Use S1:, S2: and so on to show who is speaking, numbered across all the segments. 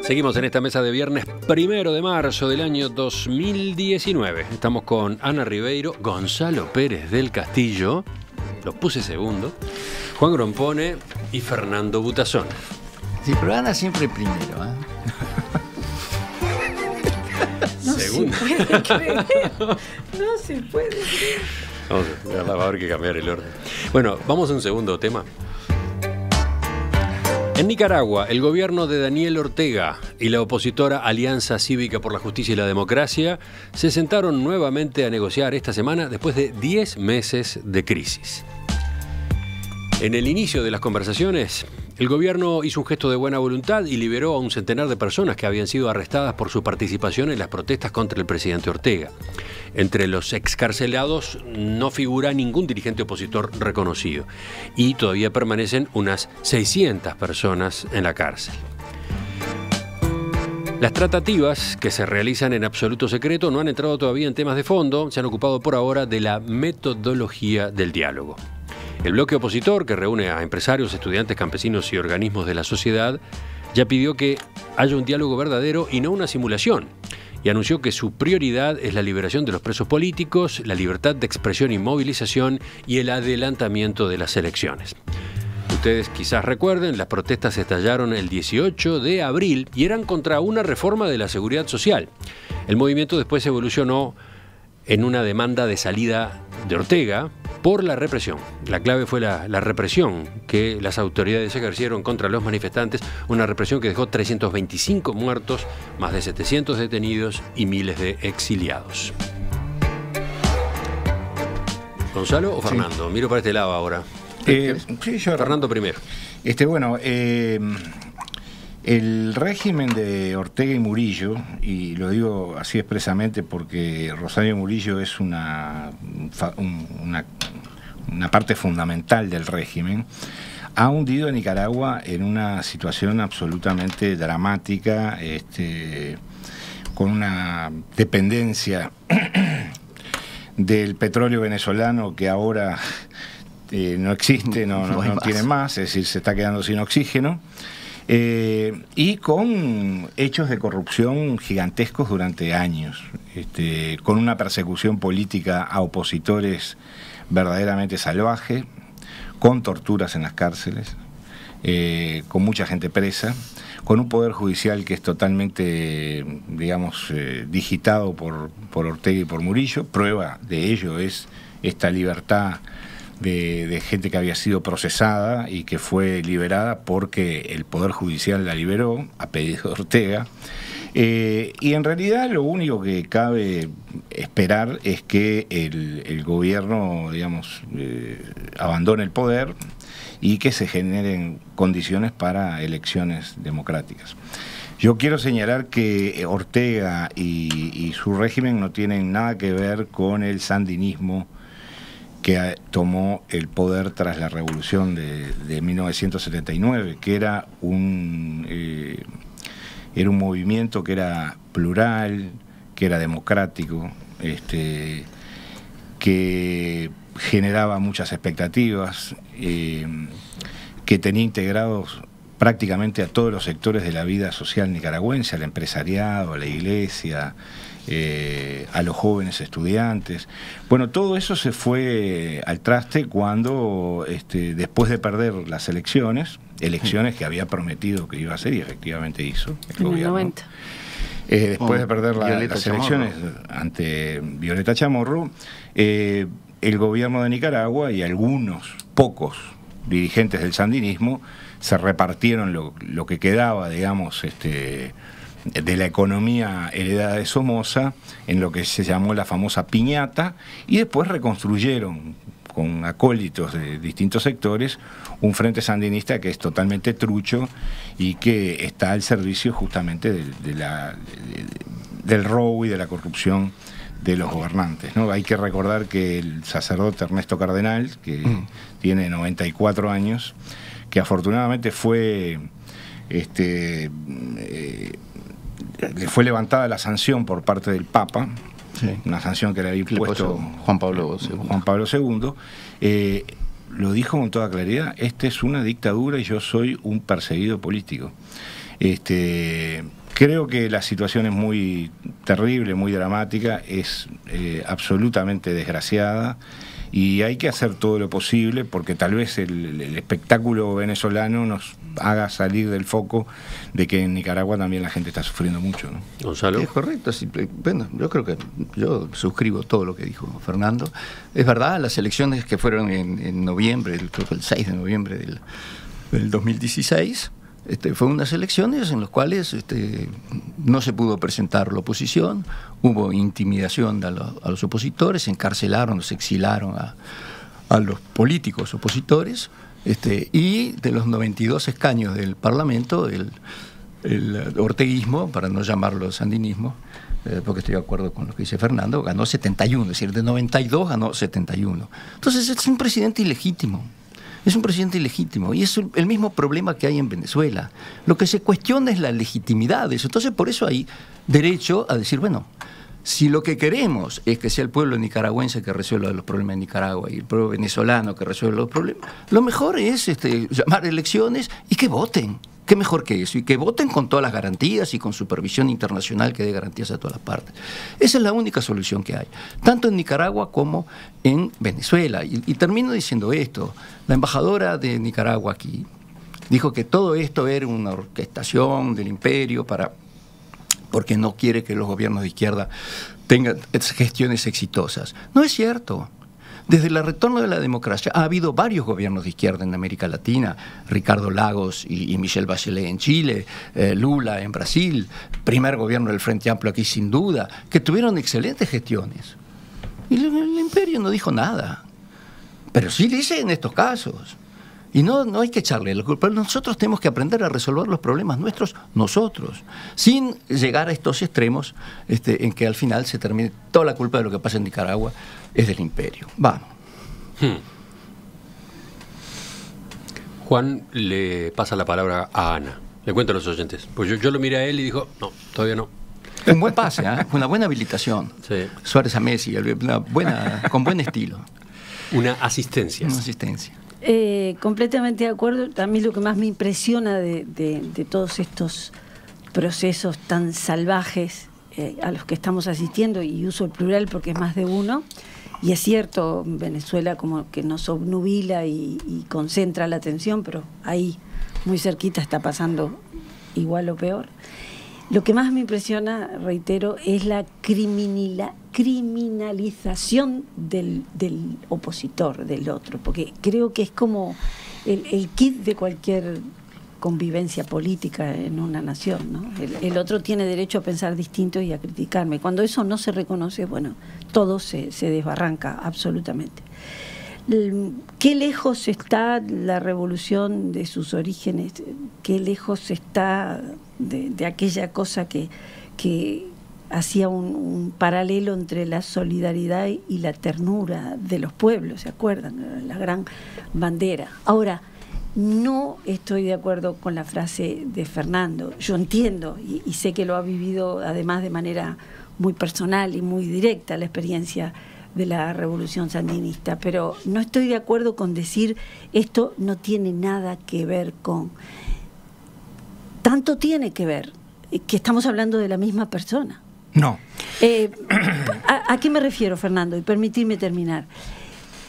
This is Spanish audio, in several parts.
S1: Seguimos en esta mesa de viernes 1 de marzo del año 2019. Estamos con Ana Ribeiro, Gonzalo Pérez del Castillo, lo puse segundo, Juan Grompone y Fernando Butazón.
S2: Sí, pero Ana siempre primero, ¿eh?
S3: No
S1: Segundo.
S3: se puede creer. No se puede creer.
S1: Vamos a haber que cambiar el orden. Bueno, vamos a un segundo tema. En Nicaragua, el gobierno de Daniel Ortega y la opositora Alianza Cívica por la Justicia y la Democracia se sentaron nuevamente a negociar esta semana después de 10 meses de crisis. En el inicio de las conversaciones, el gobierno hizo un gesto de buena voluntad y liberó a un centenar de personas que habían sido arrestadas por su participación en las protestas contra el presidente Ortega. Entre los excarcelados no figura ningún dirigente opositor reconocido y todavía permanecen unas 600 personas en la cárcel. Las tratativas, que se realizan en absoluto secreto, no han entrado todavía en temas de fondo, se han ocupado por ahora de la metodología del diálogo. El bloque opositor, que reúne a empresarios, estudiantes, campesinos y organismos de la sociedad, ya pidió que haya un diálogo verdadero y no una simulación, y anunció que su prioridad es la liberación de los presos políticos, la libertad de expresión y movilización y el adelantamiento de las elecciones. Ustedes quizás recuerden, las protestas estallaron el 18 de abril y eran contra una reforma de la seguridad social. El movimiento después evolucionó en una demanda de salida de Ortega por la represión. La clave fue la represión que las autoridades ejercieron contra los manifestantes, una represión que dejó 325 muertos, más de 700 detenidos y miles de exiliados. ¿Gonzalo o Fernando? Sí. Miro para este lado ahora.
S2: Sí, yo...
S1: Fernando primero.
S2: El régimen de Ortega y Murillo, y lo digo así expresamente porque Rosario Murillo es una parte fundamental del régimen, ha hundido a Nicaragua en una situación absolutamente dramática, con una dependencia del petróleo venezolano que ahora no existe, no tiene más, es decir, se está quedando sin oxígeno. Y con hechos de corrupción gigantescos durante años, con una persecución política a opositores verdaderamente salvaje, con torturas en las cárceles, con mucha gente presa, con un poder judicial que es totalmente, digamos, digitado por Ortega y por Murillo. Prueba de ello es esta libertad de gente que había sido procesada y que fue liberada porque el Poder Judicial la liberó a pedido de Ortega. Y en realidad lo único que cabe esperar es que el gobierno, digamos, abandone el poder y que se generen condiciones para elecciones democráticas. Yo quiero señalar que Ortega y su régimen no tienen nada que ver con el sandinismo que tomó el poder tras la revolución de 1979, que era un movimiento que era plural, que era democrático, que generaba muchas expectativas, que tenía integrados prácticamente a todos los sectores de la vida social nicaragüense, al empresariado, a la iglesia, a los jóvenes estudiantes. Bueno, todo eso se fue al traste cuando, después de perder las elecciones que había prometido que iba a hacer y efectivamente hizo el gobierno. 90. Después de perder las elecciones ante Violeta Chamorro, el gobierno de Nicaragua y algunos pocos dirigentes del sandinismo se repartieron lo que quedaba, digamos, de la economía heredada de Somoza en lo que se llamó la famosa piñata, y después reconstruyeron con acólitos de distintos sectores un frente sandinista que es totalmente trucho y que está al servicio justamente del robo y de la corrupción de los gobernantes, ¿no? Hay que recordar que el sacerdote Ernesto Cardenal, que tiene 94 años, que afortunadamente le fue levantada la sanción por parte del Papa, sí, una sanción que le había impuesto Juan Pablo II, lo dijo con toda claridad: esta es una dictadura y yo soy un perseguido político. Creo que la situación es muy terrible, muy dramática, es absolutamente desgraciada y hay que hacer todo lo posible porque tal vez el espectáculo venezolano nos haga salir del foco de que en Nicaragua también la gente está sufriendo mucho, ¿no?
S1: Gonzalo.
S4: Es correcto, bueno, yo creo que yo suscribo todo lo que dijo Fernando. Es verdad, las elecciones que fueron en noviembre, creo que el 6 de noviembre del 2016, fue unas elecciones en las cuales no se pudo presentar la oposición, hubo intimidación a los opositores, se encarcelaron, se exilaron a los políticos opositores, y de los 92 escaños del Parlamento, el orteguismo, para no llamarlo sandinismo, porque estoy de acuerdo con lo que dice Fernando, ganó 71, es decir, de 92 ganó 71. Entonces es un presidente ilegítimo. Es un presidente ilegítimo y es el mismo problema que hay en Venezuela. Lo que se cuestiona es la legitimidad de eso. Entonces, por eso hay derecho a decir, bueno, si lo que queremos es que sea el pueblo nicaragüense que resuelva los problemas de Nicaragua y el pueblo venezolano que resuelva los problemas, lo mejor es llamar elecciones y que voten. ¿Qué mejor que eso? Y que voten con todas las garantías y con supervisión internacional que dé garantías a todas las partes. Esa es la única solución que hay, tanto en Nicaragua como en Venezuela. Y termino diciendo esto. La embajadora de Nicaragua aquí dijo que todo esto era una orquestación del imperio porque no quiere que los gobiernos de izquierda tengan gestiones exitosas. No es cierto. Desde el retorno de la democracia ha habido varios gobiernos de izquierda en América Latina, Ricardo Lagos y Michelle Bachelet en Chile, Lula en Brasil, primer gobierno del Frente Amplio aquí sin duda, que tuvieron excelentes gestiones. Y el imperio no dijo nada, pero sí dice en estos casos. Y no hay que echarle la culpa. Nosotros tenemos que aprender a resolver los problemas nuestros nosotros, sin llegar a estos extremos en que al final se termine toda la culpa de lo que pasa en Nicaragua es del imperio. Vamos.
S1: Juan le pasa la palabra a Ana. Le cuento a los oyentes. Pues yo lo miré a él y dijo, no, todavía no.
S4: Un buen pase, una buena habilitación.
S1: Sí.
S4: Suárez a Messi, con buen estilo.
S1: Una asistencia.
S4: Una asistencia.
S3: Completamente de acuerdo. A mí lo que más me impresiona de todos estos procesos tan salvajes a los que estamos asistiendo, y uso el plural porque es más de uno, y es cierto, Venezuela como que nos obnubila y concentra la atención, pero ahí muy cerquita está pasando igual o peor. Lo que más me impresiona, reitero, es la criminalización del opositor, del otro, porque creo que es como el kit de cualquier convivencia política en una nación, ¿no? El otro tiene derecho a pensar distinto y a criticarme. Cuando eso no se reconoce, bueno, todo se desbarranca absolutamente. ¿Qué lejos está la revolución de sus orígenes? ¿Qué lejos está de aquella cosa que hacía un paralelo entre la solidaridad y la ternura de los pueblos? ¿Se acuerdan? La gran bandera. Ahora, no estoy de acuerdo con la frase de Fernando. Yo entiendo y sé que lo ha vivido además de manera muy personal y muy directa la experiencia de la revolución sandinista, pero no estoy de acuerdo con decir esto no tiene nada que ver con... Tanto tiene que ver que estamos hablando de la misma persona.
S2: No.
S3: ¿A qué me refiero, Fernando? Y permitirme terminar.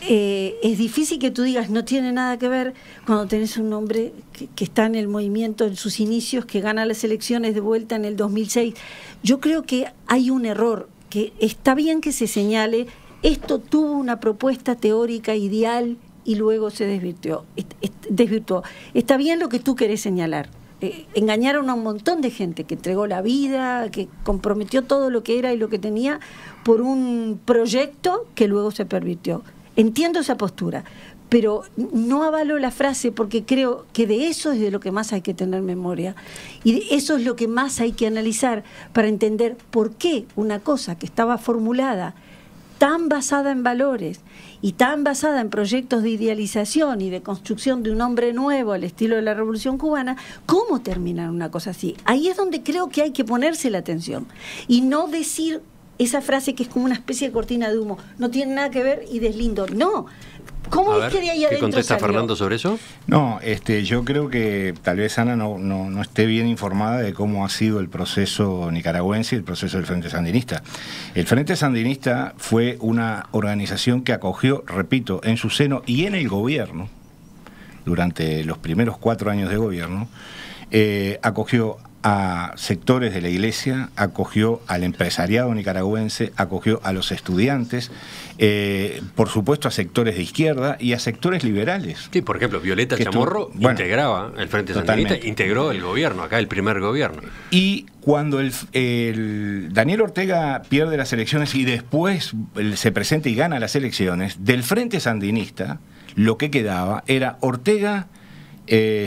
S3: Es difícil que tú digas no tiene nada que ver cuando tenés un hombre que está en el movimiento en sus inicios, que gana las elecciones de vuelta en el 2006. Yo creo que hay un error, que está bien que se señale, esto tuvo una propuesta teórica ideal y luego se desvirtuó. Está bien lo que tú querés señalar. Engañaron a un montón de gente que entregó la vida, que comprometió todo lo que era y lo que tenía por un proyecto que luego se pervirtió. Entiendo esa postura, pero no avalo la frase porque creo que de eso es de lo que más hay que tener memoria y de eso es lo que más hay que analizar para entender por qué una cosa que estaba formulada tan basada en valores y tan basada en proyectos de idealización y de construcción de un hombre nuevo al estilo de la Revolución Cubana, ¿cómo terminar una cosa así? Ahí es donde creo que hay que ponerse la atención y no decir esa frase que es como una especie de cortina de humo, no tiene nada que ver y deslindo. No, ¿Cómo es que de ahí adentro
S1: ¿Qué contesta
S3: salió?
S1: Fernando sobre eso?
S2: No, yo creo que tal vez Ana no esté bien informada de cómo ha sido el proceso nicaragüense y el proceso del Frente Sandinista. El Frente Sandinista fue una organización que acogió, repito, en su seno y en el gobierno, durante los primeros 4 años de gobierno, acogió a sectores de la iglesia, acogió al empresariado nicaragüense, acogió a los estudiantes, por supuesto a sectores de izquierda y a sectores liberales.
S1: Sí, por ejemplo, Violeta
S2: Que
S1: Chamorro integraba el Frente Sandinista, integró el gobierno, acá el primer gobierno.
S2: Y cuando el Daniel Ortega pierde las elecciones y después se presenta y gana las elecciones, del Frente Sandinista lo que quedaba era Ortega,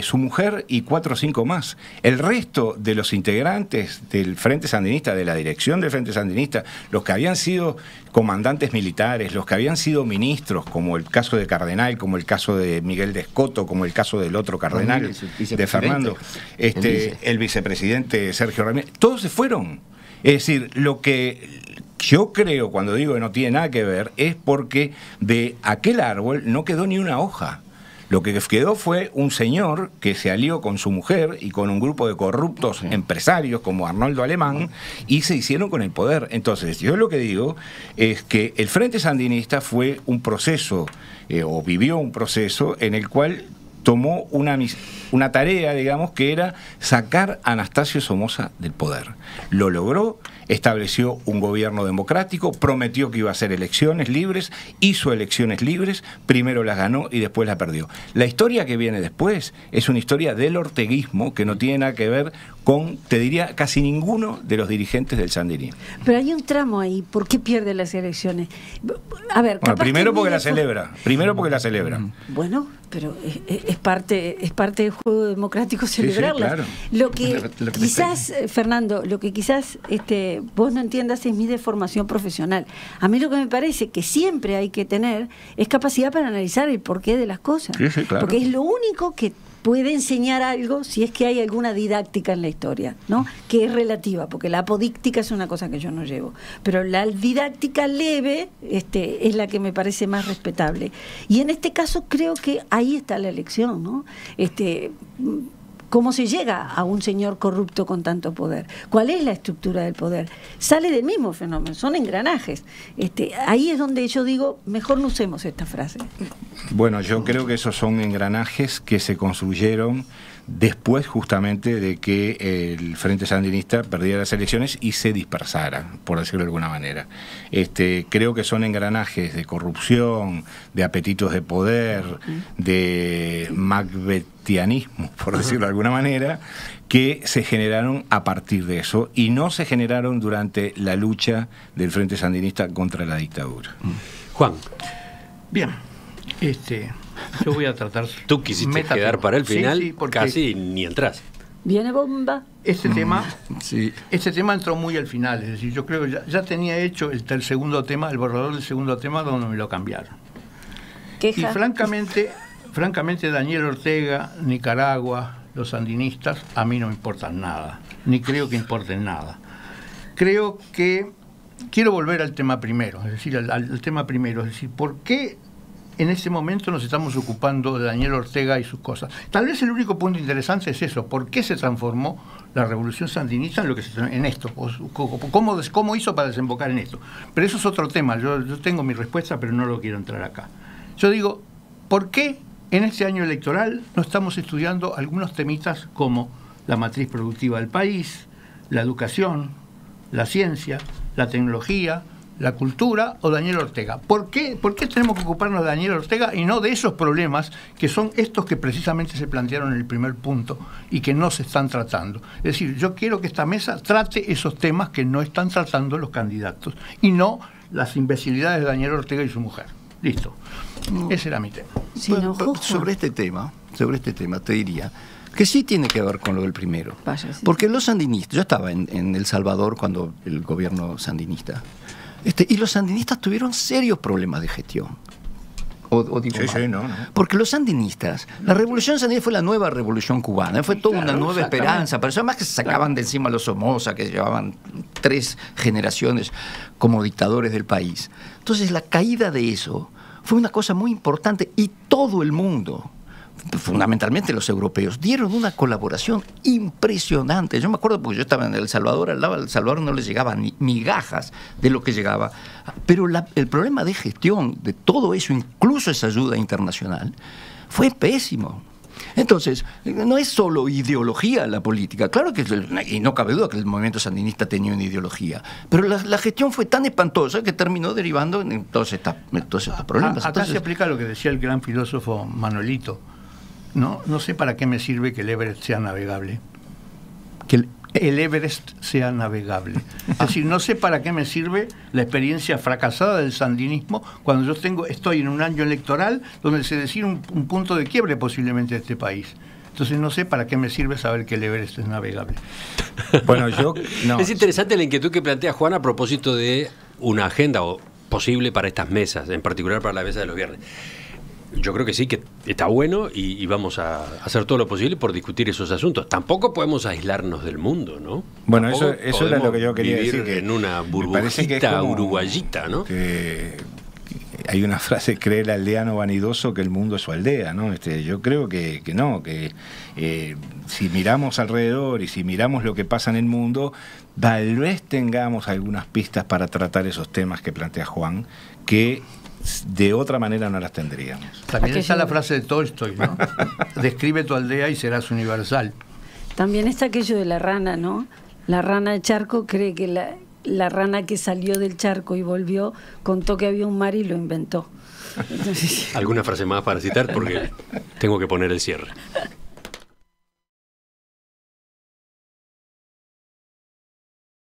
S2: su mujer y 4 o 5 más. El resto de los integrantes del Frente Sandinista, de la dirección del Frente Sandinista, los que habían sido comandantes militares, los que habían sido ministros, como el caso de Cardenal, como el caso de Miguel de Escoto, como el caso del otro Cardenal, de Fernando, el vicepresidente Sergio Ramírez, todos se fueron. Es decir, lo que yo creo cuando digo que no tiene nada que ver es porque de aquel árbol no quedó ni una hoja. Lo que quedó fue un señor que se alió con su mujer y con un grupo de corruptos empresarios como Arnoldo Alemán y se hicieron con el poder. Entonces, yo lo que digo es que el Frente Sandinista fue un proceso, o vivió un proceso en el cual tomó una tarea, digamos, que era sacar a Anastasio Somoza del poder. Lo logró, estableció un gobierno democrático, prometió que iba a hacer elecciones libres, hizo elecciones libres, primero las ganó y después las perdió. La historia que viene después es una historia del orteguismo que no tiene nada que ver con, te diría, casi ninguno de los dirigentes del sandinismo.
S3: Pero hay un tramo ahí, ¿por qué pierde las elecciones? A ver,
S2: bueno, primero porque la celebra,
S3: Bueno, pero es parte del juego democrático celebrarla.
S2: Sí, claro.
S3: Lo que quizás, Fernando, lo que quizás vos no entiendas es mi deformación profesional. A mí lo que me parece que siempre hay que tener es capacidad para analizar el porqué de las cosas.
S2: Sí, claro.
S3: Porque es lo único que puede enseñar algo si es que hay alguna didáctica en la historia, ¿no? Que es relativa, porque la apodíctica es una cosa que yo no llevo, pero la didáctica leve es la que me parece más respetable. Y en este caso creo que ahí está la elección, ¿no? ¿Cómo se llega a un señor corrupto con tanto poder? ¿Cuál es la estructura del poder? Sale del mismo fenómeno, son engranajes. Ahí es donde yo digo, mejor no usemos esta frase.
S2: Bueno, yo creo que esos son engranajes que se construyeron después justamente de que el Frente Sandinista perdiera las elecciones y se dispersara, por decirlo de alguna manera. Creo que son engranajes de corrupción, de apetitos de poder, de macbetianismo, por decirlo de alguna manera, que se generaron a partir de eso y no se generaron durante la lucha del Frente Sandinista contra la dictadura.
S1: Juan.
S5: Bien, yo voy a tratar.
S1: Tú quisiste quedar para el final,
S5: sí, porque
S1: casi ni entras.
S3: Viene bomba.
S5: Este tema entró muy al final, es decir, yo creo que ya tenía hecho el segundo tema, el borrador del segundo tema, donde me lo cambiaron.
S3: Queja.
S5: Y francamente, Daniel Ortega, Nicaragua, los sandinistas, a mí no me importan nada, ni creo que importen nada. Creo que quiero volver al tema primero, es decir, al tema primero, es decir, ¿por qué en este momento nos estamos ocupando de Daniel Ortega y sus cosas? Tal vez el único punto interesante es eso, ¿por qué se transformó la revolución sandinista en esto? ¿Cómo hizo para desembocar en esto? Pero eso es otro tema, yo tengo mi respuesta, pero no lo quiero entrar acá. Yo digo, ¿por qué en este año electoral no estamos estudiando algunos temitas como la matriz productiva del país, la educación, la ciencia, la tecnología, la cultura o Daniel Ortega? ¿Por qué tenemos que ocuparnos de Daniel Ortega y no de esos problemas que son estos que precisamente se plantearon en el primer punto y que no se están tratando? Es decir, yo quiero que esta mesa trate esos temas que no están tratando los candidatos y no las imbecilidades de Daniel Ortega y su mujer. Listo. Ese era mi tema.
S3: Sí, no,
S4: sobre este tema te diría que sí tiene que ver con lo del primero.
S3: Vaya, sí.
S4: Porque los sandinistas, yo estaba en El Salvador cuando el gobierno sandinista, y los sandinistas tuvieron serios problemas de gestión. Porque los sandinistas, la revolución sandinista fue la nueva revolución cubana, fue toda una nueva esperanza, pero además que se sacaban de encima a los Somoza, que llevaban 3 generaciones como dictadores del país. Entonces la caída de eso fue una cosa muy importante y todo el mundo, fundamentalmente los europeos, dieron una colaboración impresionante. Yo me acuerdo porque yo estaba en El Salvador, al lado del Salvador no les llegaban ni migajas de lo que llegaba. Pero el problema de gestión de todo eso, incluso esa ayuda internacional, fue pésimo. Entonces, no es solo ideología la política. Claro que, y no cabe duda que el movimiento sandinista tenía una ideología, pero la gestión fue tan espantosa que terminó derivando en todos estos problemas.
S5: Acá
S4: Entonces,
S5: se aplica lo que decía el gran filósofo Manuelito. No sé para qué me sirve que el Everest sea navegable. Que el Everest sea navegable. Es decir, no sé para qué me sirve la experiencia fracasada del sandinismo cuando yo estoy en un año electoral donde se decide un punto de quiebre posiblemente de este país. Entonces no sé para qué me sirve saber que el Everest es navegable.
S2: Bueno,
S1: Es interesante la inquietud que plantea Juan a propósito de una agenda posible para estas mesas, en particular para la mesa de los viernes. Yo creo que sí, que está bueno y vamos a hacer todo lo posible por discutir esos asuntos. Tampoco podemos aislarnos del mundo, ¿no?
S2: Bueno, eso era lo que yo quería
S1: vivir
S2: decir. Que
S1: en una burbujita
S2: que es como
S1: uruguayita, ¿no?
S2: Que hay una frase, cree el aldeano vanidoso que el mundo es su aldea, ¿no? Yo creo que no, que si miramos alrededor y si miramos lo que pasa en el mundo, tal vez tengamos algunas pistas para tratar esos temas que plantea Juan, que de otra manera no las tendríamos.
S5: También está la frase de Tolstoy, ¿no? Describe tu aldea y serás universal.
S3: También está aquello de la rana, ¿no? La rana de charco cree que la rana que salió del charco y volvió contó que había un mar y lo inventó. Entonces...
S1: ¿Alguna frase más para citar? Porque tengo que poner el cierre.